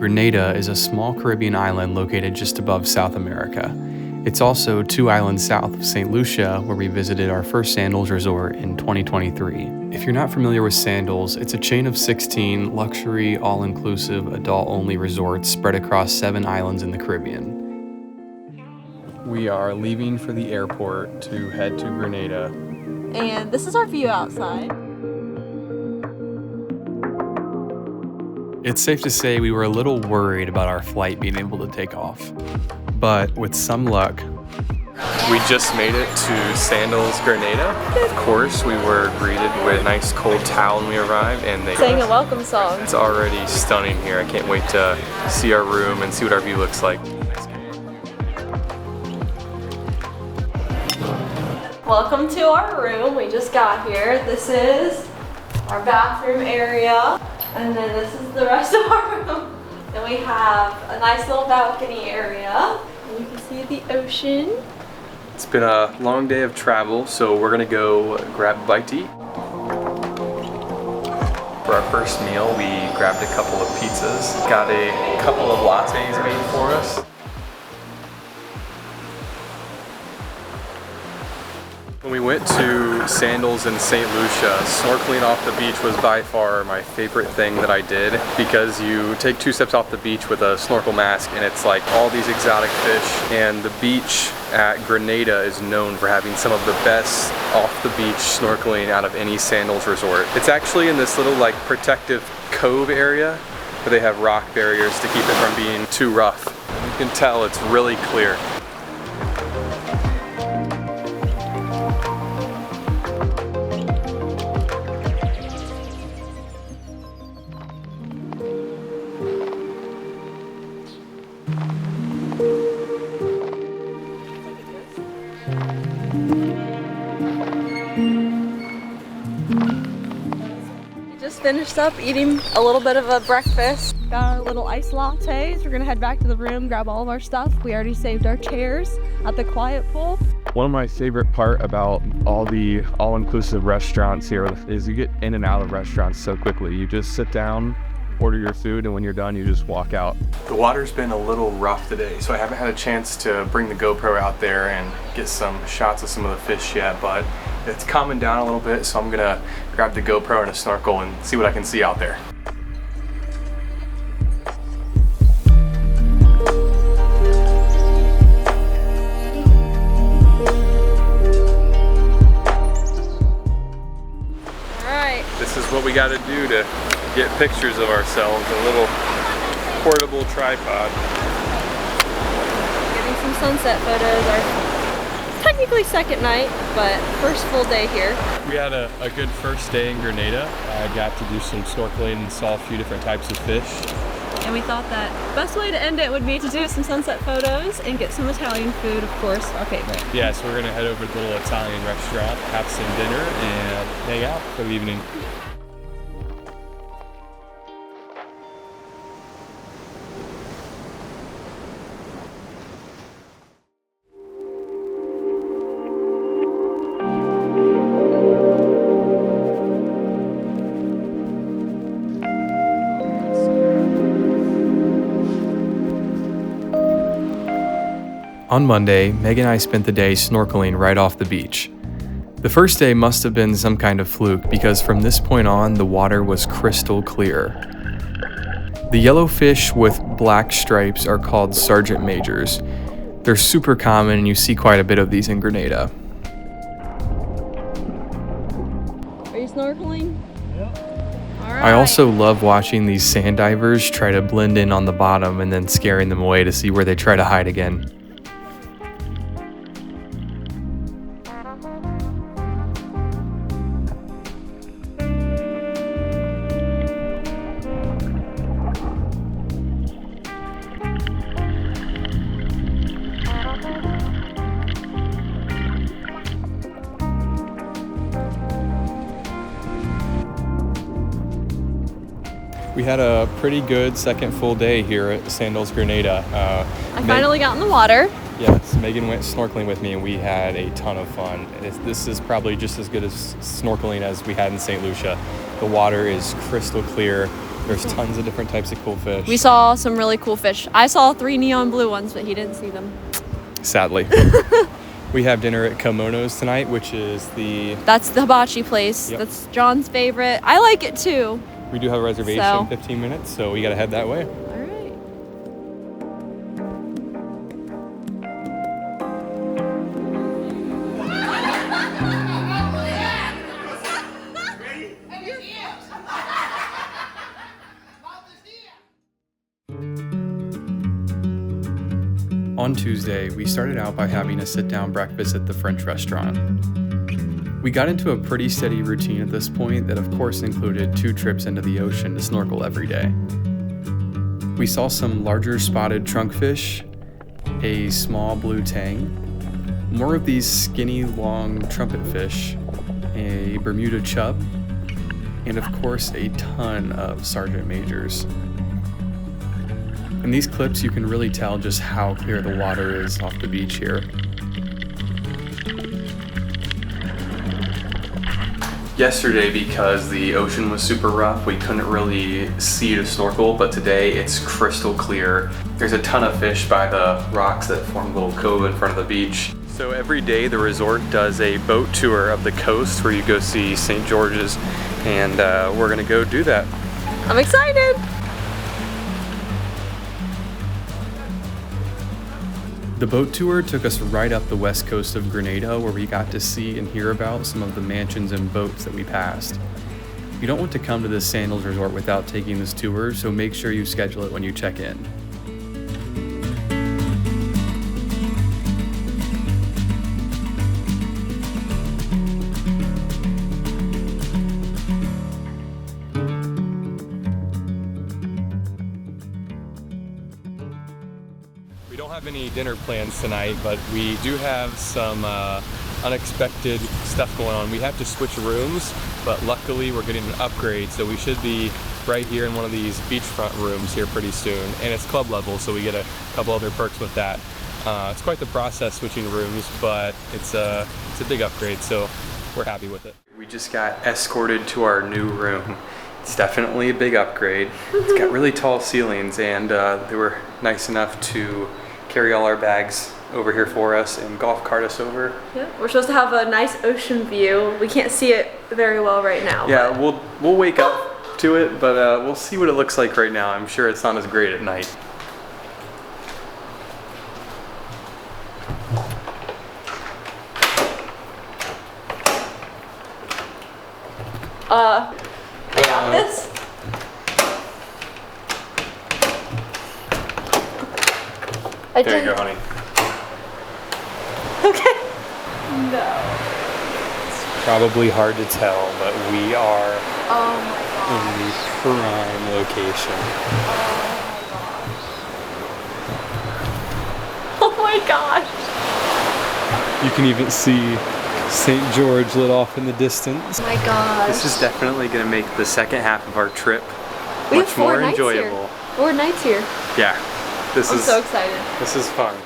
Grenada is a small Caribbean island located just above South America. It's also 2 islands south of St. Lucia, where we visited our first Sandals resort in 2023. If you're not familiar with Sandals, it's a chain of 16 luxury, all-inclusive, adult-only resorts spread across 7 islands in the Caribbean. We are leaving for the airport to head to Grenada. And this is our view outside. It's safe to say we were a little worried about our flight being able to take off. But with some luck, we just made it to Sandals, Grenada. Of course, we were greeted with a nice cold towel when we arrived, and they sang a welcome song. It's already stunning here. I can't wait to see our room and see what our view looks like. Welcome to our room. We just got here. This is our bathroom area, and then this is the rest of our room. And we have a nice little balcony area. And you can see the ocean. It's been a long day of travel, so we're gonna go grab a bite to eat. For our first meal, we grabbed a couple of pizzas. Got a couple of lattes made for us. When we went to Sandals in St. Lucia, snorkeling off the beach was by far my favorite thing that I did, because you take 2 steps off the beach with a snorkel mask and it's like all these exotic fish, and the beach at Grenada is known for having some of the best off the beach snorkeling out of any Sandals resort. It's actually in this little like protective cove area where they have rock barriers to keep it from being too rough. You can tell it's really clear. Finished up eating a little bit of a breakfast. Got our little iced lattes. We're gonna head back to the room, grab all of our stuff. We already saved our chairs at the quiet pool. One of my favorite part about all the all-inclusive restaurants here is you get in and out of restaurants so quickly. You just sit down, order your food, and when you're done, you just walk out. The water's been a little rough today, so I haven't had a chance to bring the GoPro out there and get some shots of some of the fish yet, but it's calming down a little bit, so I'm gonna grab the GoPro and a snorkel and see what I can see out there. Alright. This is what we gotta do to get pictures of ourselves, a little portable tripod. Getting some sunset photos. Our technically second night, but first full day here. We had a good first day in Grenada. I got to do some snorkeling and saw a few different types of fish. And we thought that the best way to end it would be to do some sunset photos and get some Italian food, of course, our favorite. Yeah, so we're gonna head over to the little Italian restaurant, have some dinner, and hang out for the evening. On Monday, Meg and I spent the day snorkeling right off the beach. The first day must have been some kind of fluke, because from this point on, the water was crystal clear. The yellow fish with black stripes are called sergeant majors. They're super common, and you see quite a bit of these in Grenada. Are you snorkeling? Yep. All right. I also love watching these sand divers try to blend in on the bottom and then scaring them away to see where they try to hide again. We had a pretty good second full day here at Sandals, Grenada. I finally got in the water. Yes, Megan went snorkeling with me and we had a ton of fun. This is probably just as good as snorkeling as we had in St. Lucia. The water is crystal clear. There's tons of different types of cool fish. We saw some really cool fish. I saw 3 neon blue ones, but he didn't see them. Sadly. We have dinner at Kimonos tonight, which is That's the hibachi place. Yep. That's John's favorite. I like it too. We do have a reservation So. in 15 minutes, so we gotta head that way. All right. On Tuesday, we started out by having a sit-down breakfast at the French restaurant. We got into a pretty steady routine at this point that of course included 2 trips into the ocean to snorkel every day. We saw some larger spotted trunkfish, a small blue tang, more of these skinny long trumpet fish, a Bermuda chub, and of course a ton of sergeant majors. In these clips, you can really tell just how clear the water is off the beach here. Yesterday, because the ocean was super rough, we couldn't really see to snorkel, but today it's crystal clear. There's a ton of fish by the rocks that form a little cove in front of the beach. So every day the resort does a boat tour of the coast where you go see St. George's, and we're gonna go do that. I'm excited. The boat tour took us right up the west coast of Grenada, where we got to see and hear about some of the mansions and boats that we passed. You don't want to come to this Sandals resort without taking this tour, so make sure you schedule it when you check in. We don't have any dinner plans tonight, but we do have some unexpected stuff going on. We have to switch rooms, but luckily we're getting an upgrade, so we should be right here in one of these beachfront rooms here pretty soon. And it's club level, so we get a couple other perks with that. It's quite the process switching rooms, but it's a big upgrade, so we're happy with it. We just got escorted to our new room. It's definitely a big upgrade. It's got really tall ceilings, and they were nice enough to carry all our bags over here for us and golf cart us over. Yeah, we're supposed to have a nice ocean view. We can't see it very well right now. Yeah, we'll wake up to it, but we'll see what it looks like right now. I'm sure it's not as great at night. I got this. There you go, honey. Okay. No. It's probably hard to tell, but we are Oh in the prime location. my gosh. Oh my gosh. You can even see St. George lit off in the distance. Oh my gosh. This is definitely going to make the second half of our trip We have much 4 more nights enjoyable. Here. 4 nights here. Yeah, I'm so excited. This is fun.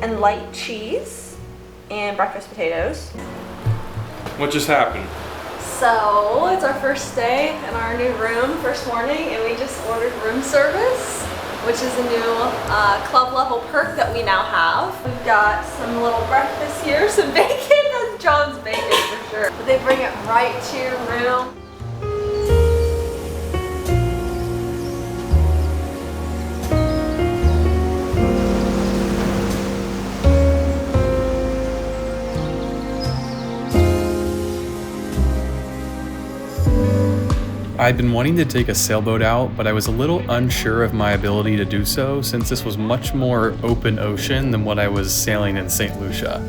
And light cheese and breakfast potatoes. What just happened? So it's our first day in our new room, first morning, and we just ordered room service, which is a new club level perk that we now have. We've got some little breakfast here, some bacon. That's John's bacon for sure. But they bring it right to your room. I'd been wanting to take a sailboat out, but I was a little unsure of my ability to do so since this was much more open ocean than what I was sailing in St. Lucia.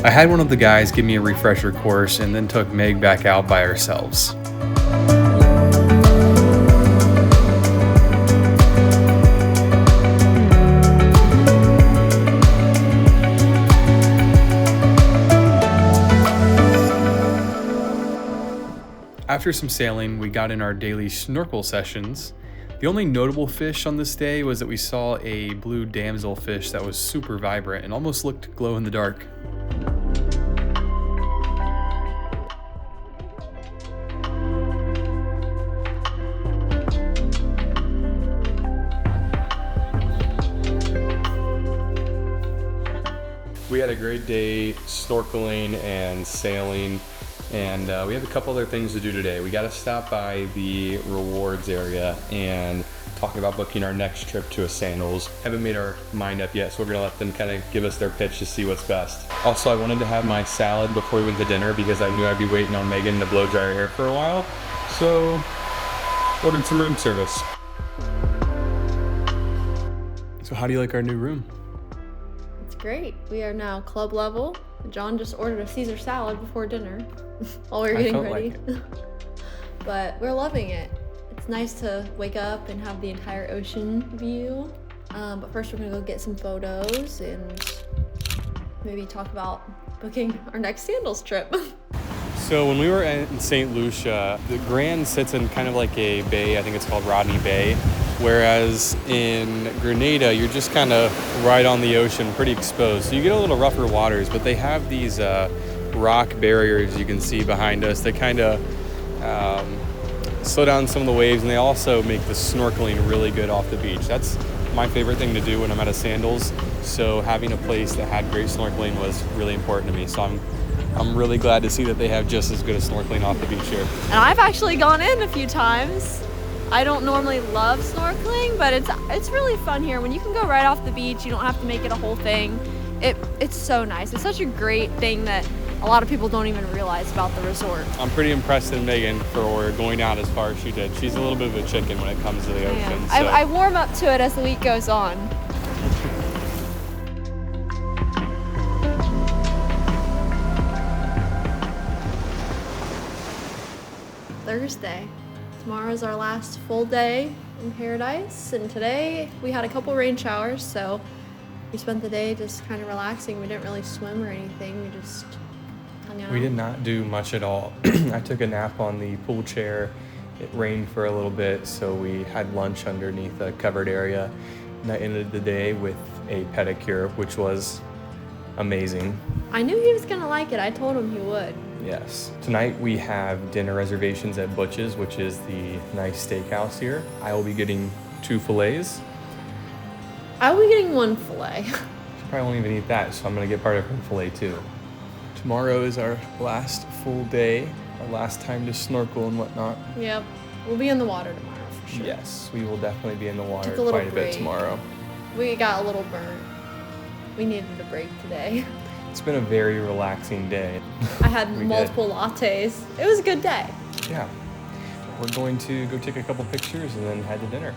I had one of the guys give me a refresher course and then took Meg back out by ourselves. After some sailing, we got in our daily snorkel sessions. The only notable fish on this day was that we saw a blue damselfish that was super vibrant and almost looked glow in the dark. We had a great day snorkeling and sailing, and we have a couple other things to do today. We got to stop by the rewards area and talk about booking our next trip to a Sandals. Haven't made our mind up yet, so we're gonna let them kind of give us their pitch to see what's best. Also, I wanted to have my salad before we went to dinner because I knew I'd be waiting on Megan to blow dry her hair for a while, so ordered some room service. So how do you like our new room? Great. We are now club level. John just ordered a Caesar salad before dinner while we were getting ready. Like but we're loving it. It's nice to wake up and have the entire ocean view. But first we're gonna go get some photos and maybe talk about booking our next Sandals trip. So when we were in St. Lucia, the Grand sits in kind of like a bay, I think it's called Rodney Bay. Whereas in Grenada, you're just kind of right on the ocean, pretty exposed. So you get a little rougher waters, but they have these rock barriers you can see behind us. They kind of slow down some of the waves, and they also make the snorkeling really good off the beach. That's my favorite thing to do when I'm at a Sandals. So having a place that had great snorkeling was really important to me. So I'm really glad to see that they have just as good a snorkeling off the beach here. And I've actually gone in a few times. I don't normally love snorkeling, but it's really fun here. When you can go right off the beach, you don't have to make it a whole thing. It's so nice. It's such a great thing that a lot of people don't even realize about the resort. I'm pretty impressed in Megan for going out as far as she did. She's a little bit of a chicken when it comes to the ocean. So. I warm up to it as the week goes on. Thursday. Tomorrow's our last full day in paradise, and today we had a couple rain showers, so we spent the day just kind of relaxing. We didn't really swim or anything. We just hung out. We did not do much at all. I took a nap on the pool chair. It rained for a little bit, so we had lunch underneath a covered area, and I ended the day with a pedicure, which was amazing. I knew he was gonna like it. I told him he would. Yes. Tonight we have dinner reservations at Butch's, which is the nice steakhouse here. I will be getting 2 fillets. I will be getting 1 fillet. She probably won't even eat that, so I'm gonna get part of her fillet too. Tomorrow is our last full day, our last time to snorkel and whatnot. Yep. We'll be in the water tomorrow for sure. Yes, we will definitely be in the water Took a little quite a bit tomorrow. We got a little burnt. We needed a break today. It's been a very relaxing day. I had multiple lattes. It was a good day. Yeah. We're going to go take a couple pictures and then head to dinner.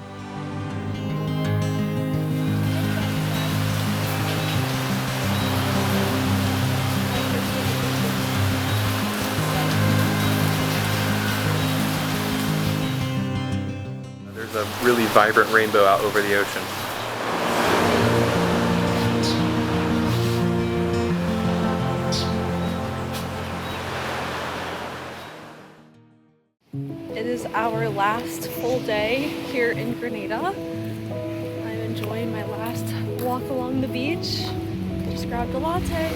There's a really vibrant rainbow out over the ocean. It is our last full day here in Grenada. I'm enjoying my last walk along the beach. Just grabbed a latte.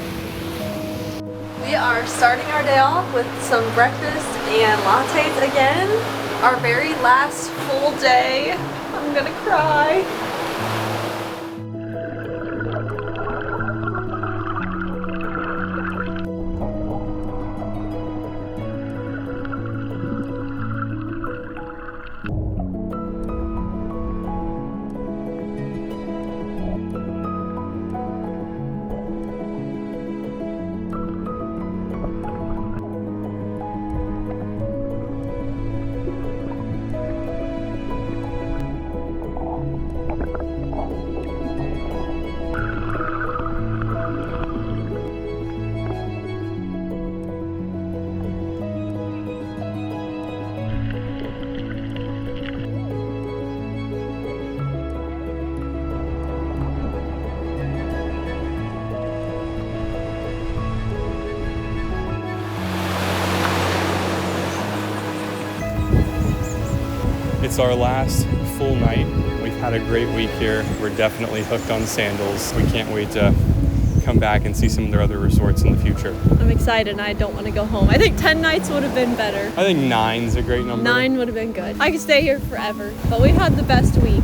We are starting our day off with some breakfast and lattes again. Our very last full day. I'm gonna cry. It's our last full night. We've had a great week here. We're definitely hooked on Sandals. We can't wait to come back and see some of their other resorts in the future. I'm excited and I don't want to go home. I think 10 nights would have been better. I think 9's a great number. 9 would have been good. I could stay here forever, but we had the best week.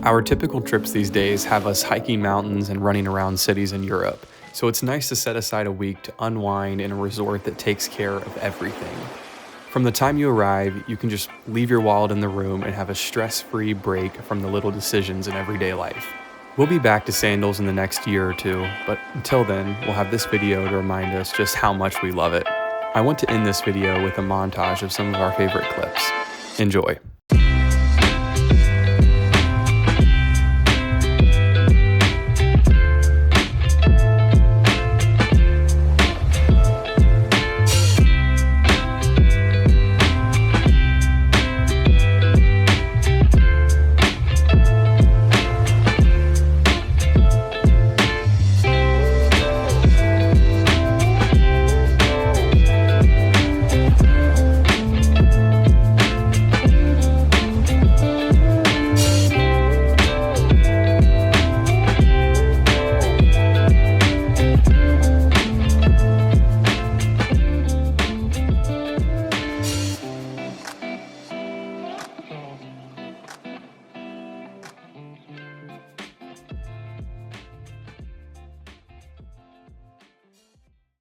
Our typical trips these days have us hiking mountains and running around cities in Europe. So it's nice to set aside a week to unwind in a resort that takes care of everything. From the time you arrive, you can just leave your wallet in the room and have a stress-free break from the little decisions in everyday life. We'll be back to Sandals in the next year or two, but until then, we'll have this video to remind us just how much we love it. I want to end this video with a montage of some of our favorite clips. Enjoy.